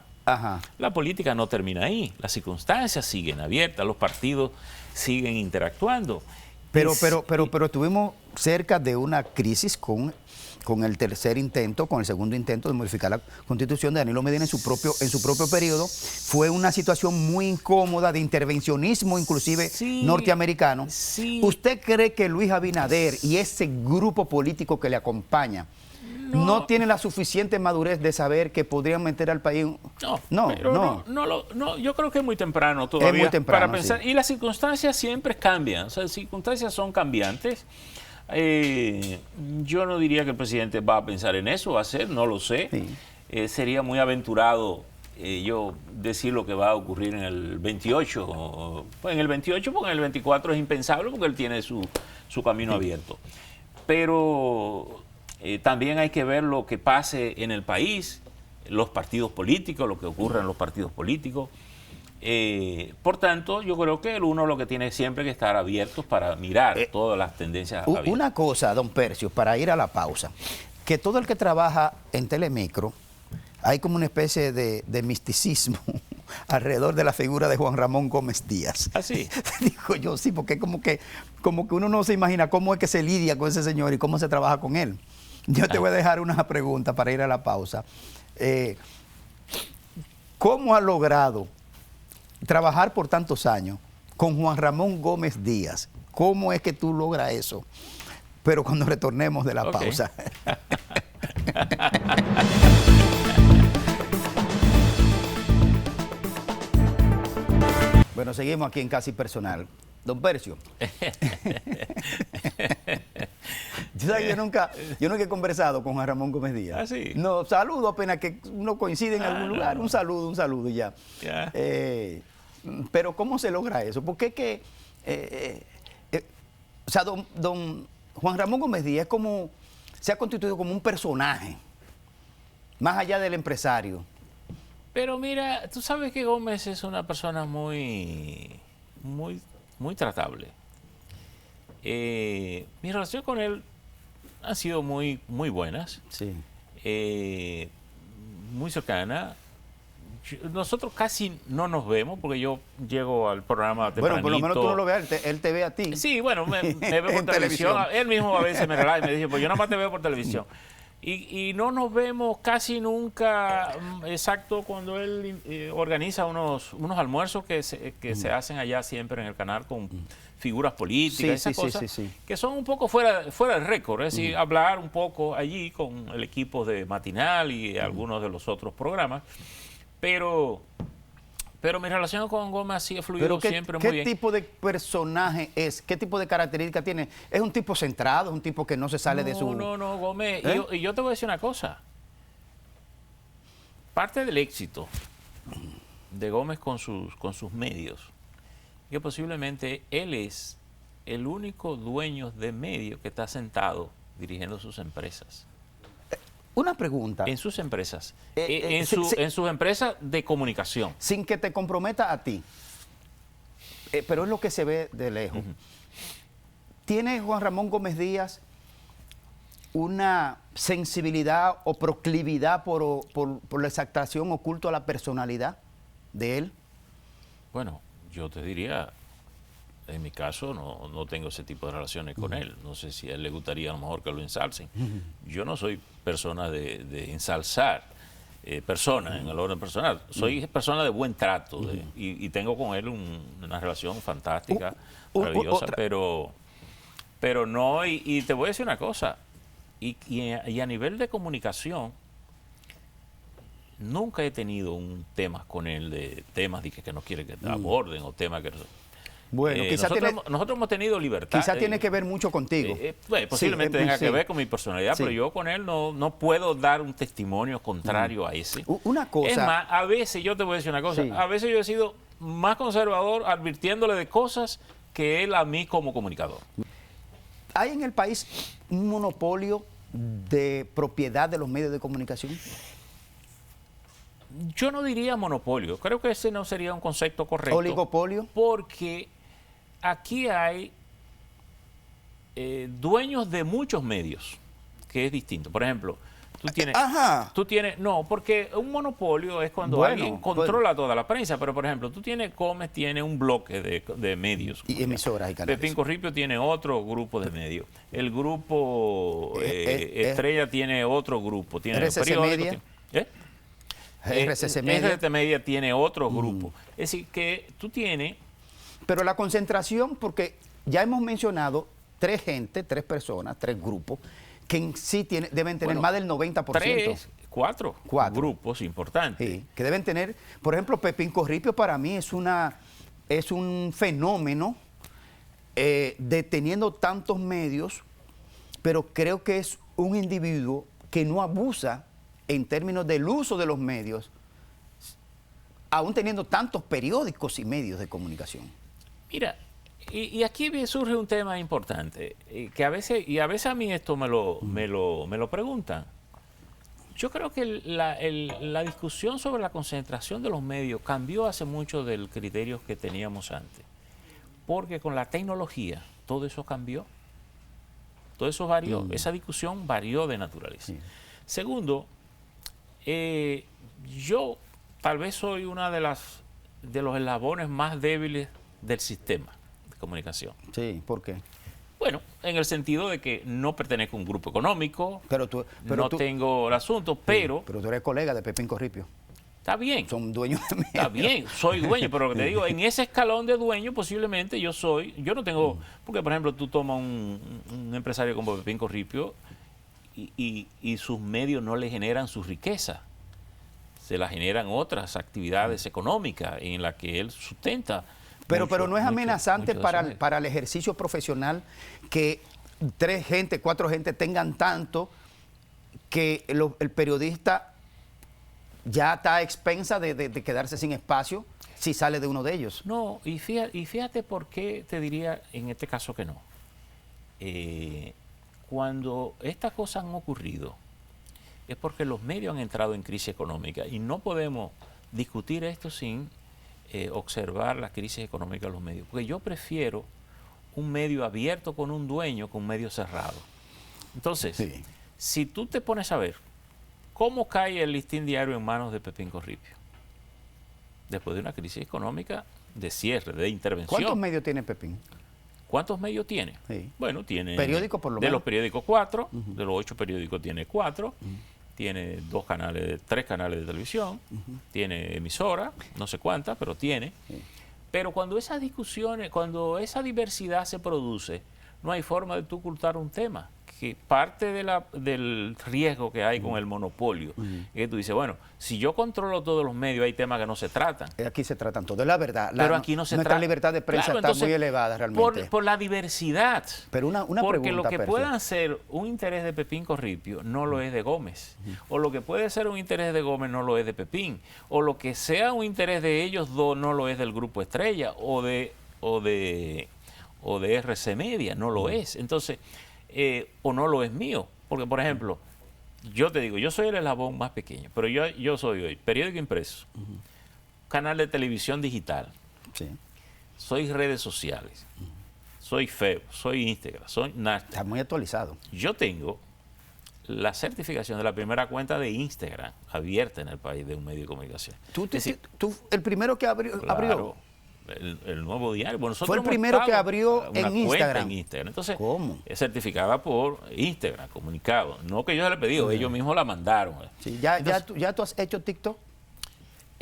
la política no termina ahí, las circunstancias siguen abiertas, los partidos siguen interactuando. Pero estuvimos cerca de una crisis con el tercer intento, con el segundo intento de modificar la Constitución de Danilo Medina en su propio periodo. Fue una situación muy incómoda de intervencionismo, inclusive norteamericano. Sí. ¿Usted cree que Luis Abinader y ese grupo político que le acompaña no tienen la suficiente madurez de saber que podrían meter al país? No, yo creo que es muy temprano todavía. Es muy temprano, para pensar. Sí. Y las circunstancias siempre cambian, o sea, las circunstancias son cambiantes. Yo no diría que el presidente va a pensar en eso, va a hacer, no lo sé. Sí. Sería muy aventurado yo decir lo que va a ocurrir en el 28. Pues en el 28, porque en el 24 es impensable, porque él tiene su camino abierto. Pero también hay que ver lo que pase en el país, los partidos políticos, lo que ocurre en los partidos políticos. Por tanto, yo creo que uno lo que tiene siempre que estar abiertos para mirar todas las tendencias abiertas. Una cosa, don Percio, para ir a la pausa, que todo el que trabaja en Telemicro, hay como una especie de misticismo alrededor de la figura de Juan Ramón Gómez Díaz. ¿Ah, sí? Digo yo, sí, porque como que uno no se imagina cómo es que se lidia con ese señor y cómo se trabaja con él. Yo te voy a dejar una pregunta para ir a la pausa. ¿Cómo ha logrado trabajar por tantos años con Juan Ramón Gómez Díaz? ¿Cómo es que tú logras eso? Pero cuando retornemos de la pausa. Bueno, seguimos aquí en Casi Personal. Don Percio. Yo nunca he conversado con Juan Ramón Gómez Díaz. ¿Ah, sí? No, saludo apenas que uno coincide en algún lugar. Un saludo y ya. Pero ¿cómo se logra eso? Porque es que, o sea, don Juan Ramón Gómez Díaz se ha constituido como un personaje, más allá del empresario. Pero mira, tú sabes que Gómez es una persona muy tratable. Mi relación con él han sido muy buenas, sí. Muy cercana. Nosotros casi no nos vemos porque yo llego al programa tempranito. Bueno, por lo menos tú no lo ves, él te ve a ti. Sí, bueno, me ve por televisión. Él mismo a veces me relaja y me dice, pues yo nada más te veo por televisión. Y no nos vemos casi nunca, exacto, cuando él organiza unos almuerzos que se hacen allá siempre en el canal con figuras políticas, esas cosas que son un poco fuera del récord, es decir, hablar un poco allí con el equipo de Matinal y algunos de los otros programas, pero mi relación con Gómez sí ha fluido siempre muy bien. ¿Qué tipo de personaje es? ¿Qué tipo de características tiene? ¿Es un tipo centrado? ¿Es un tipo que no se sale de su...? No, Gómez. Y yo te voy a decir una cosa. parte del éxito de Gómez con sus medios, que posiblemente él es el único dueño de medios que está sentado dirigiendo sus empresas. Una pregunta. En sus empresas. Sí. En sus empresas de comunicación. Sin que te comprometa a ti, pero es lo que se ve de lejos. ¿Tiene Juan Ramón Gómez Díaz una sensibilidad o proclividad por la exaltación o culto a la personalidad de él? Bueno, yo te diría, en mi caso no tengo ese tipo de relaciones con él. No sé si a él le gustaría a lo mejor que lo ensalcen. Yo no soy persona de ensalzar personas en el orden personal. Soy persona de buen trato y tengo con él una relación fantástica, maravillosa, pero no, y te voy a decir una cosa, y a nivel de comunicación, nunca he tenido un tema con él de temas que no quiere que aborden o temas que... Bueno, nosotros hemos tenido libertad. Quizá tiene que ver mucho contigo. Posiblemente tenga que ver con mi personalidad, pero yo con él no puedo dar un testimonio contrario a ese. Una cosa... Es más, a veces, yo te voy a decir una cosa, a veces yo he sido más conservador advirtiéndole de cosas que él a mí como comunicador. ¿Hay en el país un monopolio de propiedad de los medios de comunicación? Yo no diría monopolio, creo que ese no sería un concepto correcto. ¿Oligopolio? Porque aquí hay dueños de muchos medios, que es distinto. Por ejemplo, no, porque un monopolio es cuando alguien controla toda la prensa, pero por ejemplo, Gómez tiene un bloque de medios. Y emisoras y canales. Pepín Corripio tiene otro grupo de medios. El grupo Estrella tiene otro grupo. Tiene RCC Media. RCC Media tiene otro grupo. Es decir, que tú tienes... Pero la concentración, porque ya hemos mencionado tres personas, tres grupos, que en sí deben tener más del 90%. Cuatro grupos importantes. Sí, que deben tener, por ejemplo, Pepín Corripio para mí es un fenómeno teniendo tantos medios, pero creo que es un individuo que no abusa en términos del uso de los medios, aún teniendo tantos periódicos y medios de comunicación. Mira, y aquí surge un tema importante, que a veces a mí esto me lo preguntan. Yo creo que la discusión sobre la concentración de los medios cambió hace mucho del criterio que teníamos antes, porque con la tecnología todo eso cambió, todo eso varió, esa discusión varió de naturaleza. Sí. Segundo, yo tal vez soy una de los eslabones más débiles del sistema de comunicación. Sí, ¿por qué? Bueno, en el sentido de que no pertenezco a un grupo económico, pero tú tengo el asunto, pero... Pero tú eres colega de Pepín Corripio. Está bien. Son dueños de medios. Está bien, soy dueño, pero lo que te digo, en ese escalón de dueño posiblemente yo no tengo... Porque, por ejemplo, tú tomas un empresario como Pepín Corripio y sus medios no le generan su riqueza. Se la generan otras actividades económicas en las que él sustenta. Pero no es amenazante para el ejercicio profesional que 4 gente tengan tanto que el periodista ya está a expensa de quedarse sin espacio si sale de uno de ellos. No, y fíjate por qué te diría en este caso que no. Cuando estas cosas han ocurrido es porque los medios han entrado en crisis económica y no podemos discutir esto sin observar la crisis económica de los medios. Porque yo prefiero un medio abierto con un dueño que un medio cerrado. Entonces, si tú te pones a ver cómo cae el Listín Diario en manos de Pepín Corripio, después de una crisis económica de cierre, de intervención. ¿Cuántos medios tiene Pepín? ¿Cuántos medios tiene? Sí. Bueno, tiene... ¿Periódicos por lo menos? De los periódicos 4, de los 8 periódicos tiene 4, tiene 3 canales de televisión, tiene emisora, no sé cuántas, pero tiene. Sí. Pero cuando esas discusiones, cuando esa diversidad se produce, no hay forma de tú ocultar un tema, que parte del riesgo que hay con el monopolio es que tú dices, bueno, si yo controlo todos los medios, hay temas que no se tratan. Aquí se tratan todos, es la verdad. Pero aquí no se nuestra trata. libertad de prensa Claro, está entonces, muy elevada realmente. Por la diversidad. Pero una Porque pregunta, lo que Percio. pueda ser un interés de Pepín Corripio no lo es de Gómez. O lo que puede ser un interés de Gómez no lo es de Pepín. O lo que sea un interés de ellos dos no lo es del Grupo Estrella o de RC Media, no lo es. Entonces, o no lo es mío. Porque, por ejemplo, yo te digo, yo soy el eslabón más pequeño, pero yo soy hoy periódico impreso, canal de televisión digital, Sí. soy redes sociales, soy Facebook, soy Instagram, soy Nasdaq. Está muy actualizado. Yo tengo la certificación de la primera cuenta de Instagram abierta en el país de un medio de comunicación. Tú, Es decir, el primero que abrió. claro, el nuevo diario. Bueno, nosotros Fue el hemos primero que estado abrió una en cuenta Instagram. en Instagram. Entonces, ¿Cómo? es certificada por Instagram, comunicado. No que yo le he pedido, ellos mismos la mandaron. Sí, Entonces, ya tú has hecho TikTok.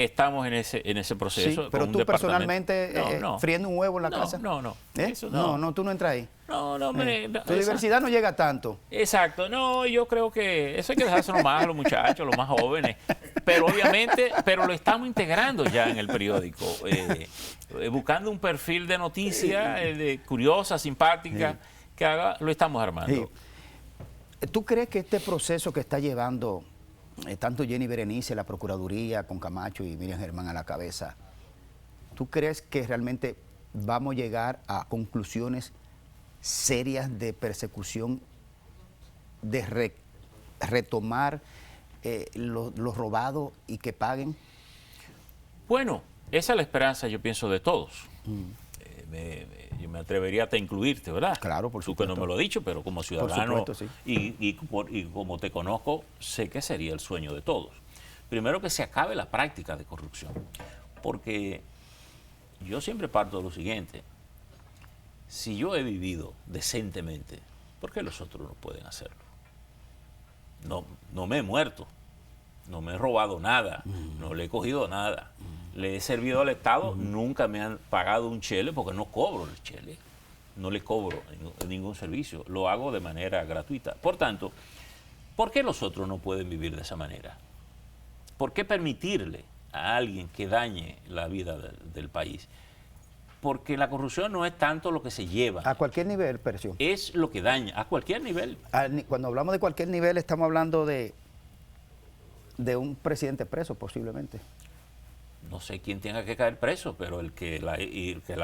estamos en ese proceso. Sí, pero con un tú departamento. personalmente friendo un huevo en la casa. No. ¿Eh? Eso No, tú no entras ahí. No, hombre, no, Tu diversidad no llega tanto. Exacto, no, yo creo que eso hay que dejárselo más a los muchachos, los más jóvenes, pero obviamente, lo estamos integrando ya en el periódico, buscando un perfil de noticia curiosa, simpática, que haga, lo estamos armando. Sí. ¿Tú crees que este proceso que está llevando tanto Jenny Berenice, la Procuraduría, con Camacho y Miriam Germán a la cabeza, tú crees que realmente vamos a llegar a conclusiones serias de persecución, de retomar los robados y que paguen? Bueno, esa es la esperanza, yo pienso, de todos. Yo me atrevería hasta a incluirte, ¿verdad? Claro, por Tú que supuesto. no me lo has dicho, pero como ciudadano supuesto, sí. y como te conozco, sé que sería el sueño de todos. Primero, que se acabe la práctica de corrupción, porque yo siempre parto de lo siguiente: si yo he vivido decentemente, ¿por qué los otros no pueden hacerlo? No me he muerto, no me he robado nada, no le he cogido nada. Le he servido al Estado, nunca me han pagado un chele porque no cobro el chele, no le cobro ningún servicio, lo hago de manera gratuita. Por tanto, ¿por qué los otros no pueden vivir de esa manera? ¿Por qué permitirle a alguien que dañe la vida del país? Porque la corrupción no es tanto lo que se lleva, A cualquier nivel, Percio. es lo que daña, a cualquier nivel. Cuando hablamos de cualquier nivel, estamos hablando de un presidente preso, posiblemente. No sé quién tenga que caer preso, pero el que la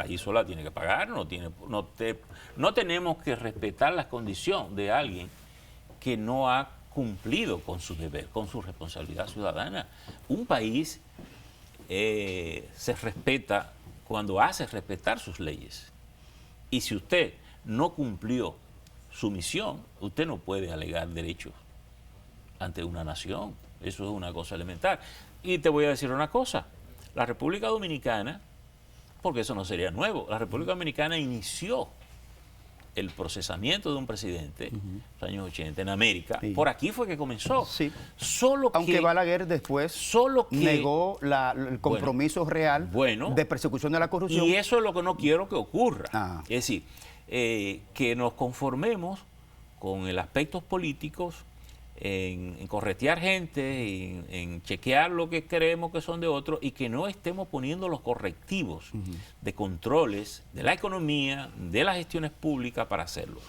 hizo la tiene que pagar. No tenemos que respetar la condición de alguien que no ha cumplido con su deber, con su responsabilidad ciudadana. Un país se respeta cuando hace respetar sus leyes. Y si usted no cumplió su misión, usted no puede alegar derechos ante una nación. Eso es una cosa elemental. Y te voy a decir una cosa: la República Dominicana, porque eso no sería nuevo, la República Dominicana inició el procesamiento de un presidente en los años 80 en América. Sí. Por aquí fue que comenzó. Sí. Solo Aunque que, Balaguer después solo que negó el compromiso real de persecución de la corrupción. Y eso es lo que no quiero que ocurra. Ah. Es decir, que nos conformemos con el aspectos políticos, en corretear gente, en chequear lo que creemos que son de otros, y que no estemos poniendo los correctivos de controles de la economía, de las gestiones públicas para hacerlo.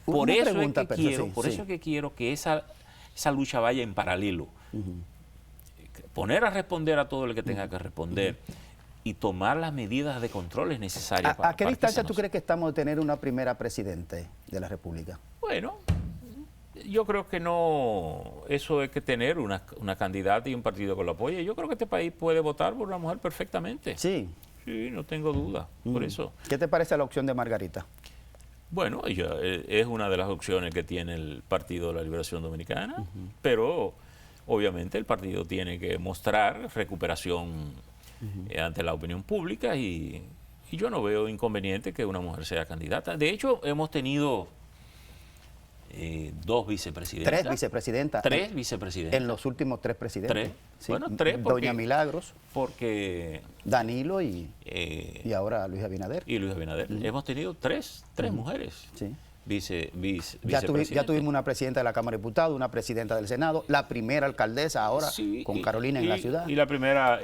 Por eso es que quiero que esa lucha vaya en paralelo. Poner a responder a todo el que tenga que responder y tomar las medidas de controles necesarias. ¿A qué distancia tú crees que estamos de tener una primera presidente de la República? Bueno, yo creo que no, eso hay que tener una candidata y un partido que lo apoye. Yo creo que este país puede votar por una mujer perfectamente. Sí. Sí, no tengo duda, por eso. ¿Qué te parece la opción de Margarita? Bueno, es una de las opciones que tiene el Partido de la Liberación Dominicana, pero obviamente el partido tiene que mostrar recuperación ante la opinión pública, y yo no veo inconveniente que una mujer sea candidata. De hecho, hemos tenido 2 vicepresidentas. 3 vicepresidentas. 3 vicepresidentas. En los últimos 3 presidentes. 3. Sí. Bueno, 3 porque, Doña Milagros. Porque Danilo y ahora Luis Abinader. Y Luis Abinader. Hemos tenido 3 mujeres. Sí. vicepresidente. Ya tuvimos una presidenta de la Cámara de Diputados, una presidenta del Senado, la primera alcaldesa ahora con Carolina en la ciudad. Y la primera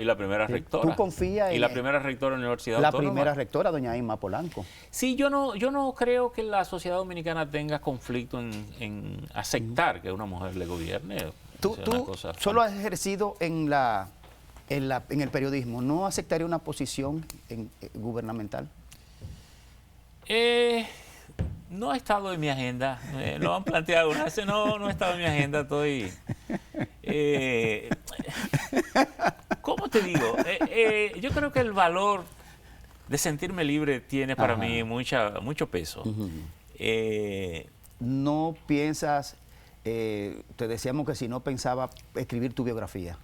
rectora. ¿Tú confías en la primera rectora de la Universidad la Autónoma? primera rectora, doña Inma Polanco? Sí, yo no creo que la sociedad dominicana tenga conflicto en aceptar que una mujer le gobierne. Tú solo has ejercido en el periodismo. ¿No aceptaría una posición gubernamental? No ha estado en mi agenda. Lo han planteado una vez. No ha estado en mi agenda. Estoy... ¿Cómo te digo? Yo creo que el valor de sentirme libre tiene para mí mucho peso. ¿No piensas, te decíamos que si no pensaba escribir tu biografía?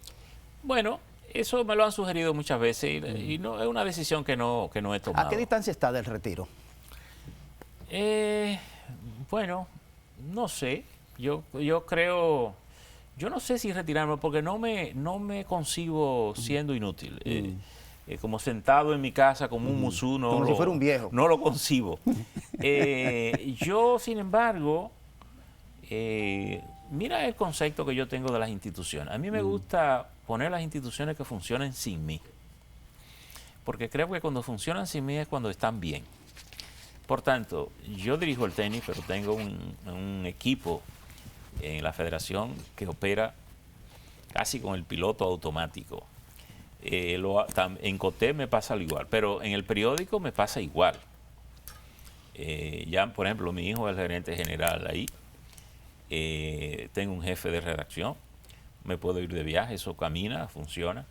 Bueno, eso me lo han sugerido muchas veces y no es una decisión que no he tomado. ¿A qué distancia está del retiro? Bueno, no sé. Yo creo, yo no sé si retirarme porque no me concibo siendo inútil. Como sentado en mi casa como un musú, como si fuera un viejo. No lo concibo. Yo, sin embargo, mira el concepto que yo tengo de las instituciones. A mí me gusta poner las instituciones que funcionen sin mí. Porque creo que cuando funcionan sin mí es cuando están bien. Por tanto, yo dirijo el tenis, pero tengo un equipo en la federación que opera casi con el piloto automático. En COTE me pasa lo igual, pero en el periódico me pasa igual. Ya, por ejemplo, mi hijo es el gerente general ahí. Tengo un jefe de redacción. Me puedo ir de viaje, eso camina, funciona.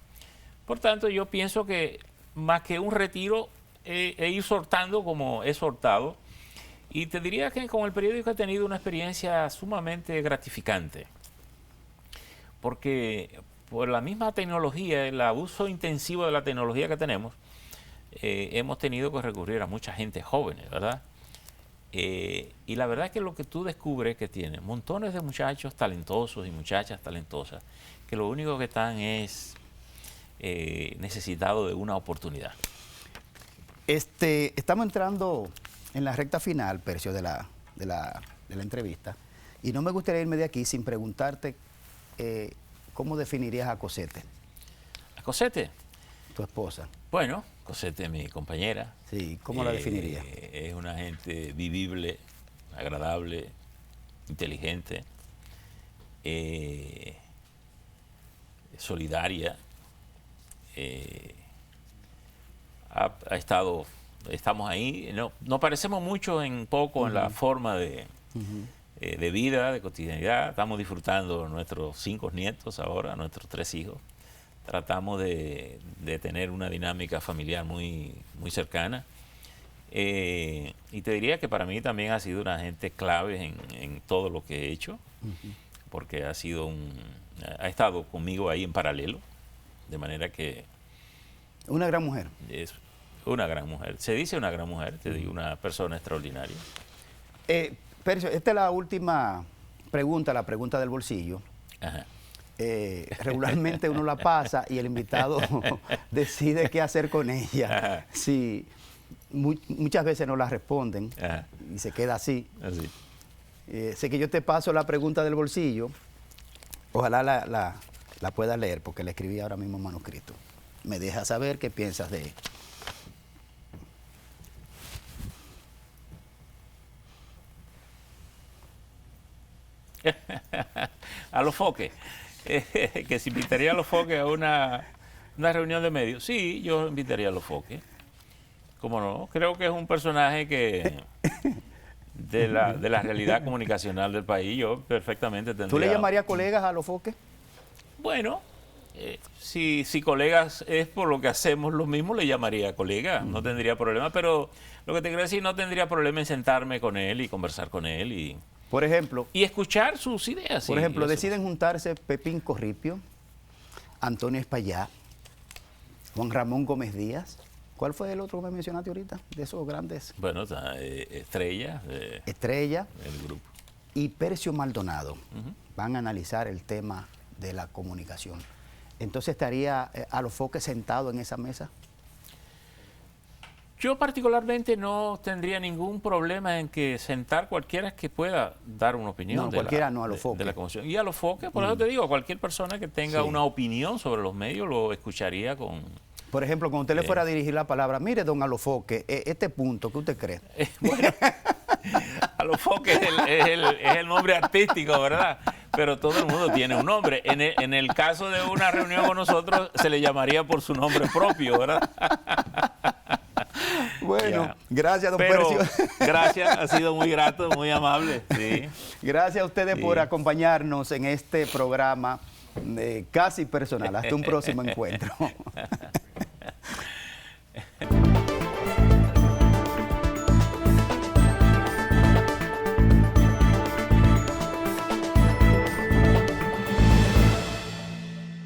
Por tanto, yo pienso que más que un retiro, ir sortando como he sortado. Y te diría que con el periódico he tenido una experiencia sumamente gratificante. Porque por la misma tecnología, el abuso intensivo de la tecnología que tenemos, hemos tenido que recurrir a mucha gente joven, ¿verdad? Y la verdad es que lo que tú descubres es que tiene montones de muchachos talentosos y muchachas talentosas que lo único que están es necesitados de una oportunidad. Estamos entrando en la recta final, Percio, de la entrevista, y no me gustaría irme de aquí sin preguntarte ¿cómo definirías a Cosette? ¿A Cosette? Tu esposa. Bueno, Cosette es mi compañera. Sí, ¿cómo la definirías? Es una gente vivible, agradable, inteligente, solidaria. Estamos ahí, nos parecemos mucho en la forma de vida, de cotidianidad. Estamos disfrutando nuestros 5 nietos ahora, nuestros 3 hijos. Tratamos de tener una dinámica familiar muy cercana. Y te diría que para mí también ha sido una agente clave en todo lo que he hecho, porque ha estado conmigo ahí en paralelo, de manera que... Una gran mujer. Es una gran mujer. Se dice una gran mujer, te digo, una persona extraordinaria. Percio, esta es la última pregunta, la pregunta del bolsillo. Ajá. Regularmente uno la pasa y el invitado decide qué hacer con ella. Ajá. Sí, muchas veces no la responden. Ajá. Y se queda así. Así. Sé que yo te paso la pregunta del bolsillo. Ojalá la puedas leer porque la escribí ahora mismo en manuscrito. Me deja saber qué piensas de ella. A los foques. Que se invitaría a los foques a una reunión de medios. Sí, yo invitaría a los foques. ¿Cómo no? Creo que es un personaje que de la realidad comunicacional del país yo perfectamente tendría... ¿Tú le llamarías colegas a los foques? Bueno, si colegas es por lo que hacemos lo mismo, le llamaría colega, no tendría problema, pero lo que te quiero decir, no tendría problema en sentarme con él y conversar con él y por ejemplo, escuchar sus ideas. Por ejemplo, deciden juntarse Pepín Corripio, Antonio Espaillá, Juan Ramón Gómez Díaz. ¿Cuál fue el otro que me mencionaste ahorita? De esos grandes. Bueno, Estrella. Estrella. El grupo. Y Percio Maldonado. Van a analizar el tema de la comunicación. Entonces, ¿estaría a los foques sentado en esa mesa? Yo particularmente no tendría ningún problema en que sentar cualquiera que pueda dar una opinión No, cualquiera no, a los foques. de la convención. Y a los foques, por eso te digo, cualquier persona que tenga Sí. una opinión sobre los medios lo escucharía con... Por ejemplo, cuando usted le fuera a dirigir la palabra, mire, don Alofoque, este punto, ¿qué usted cree? Bueno, Alofoque es el nombre artístico, ¿verdad? Pero todo el mundo tiene un nombre. En el caso de una reunión con nosotros, se le llamaría por su nombre propio, ¿verdad? Bueno, Ya. gracias, don Pero, Percio. gracias, ha sido muy grato, muy amable. Sí. Gracias a ustedes Sí. por acompañarnos en este programa casi personal. Hasta un próximo encuentro.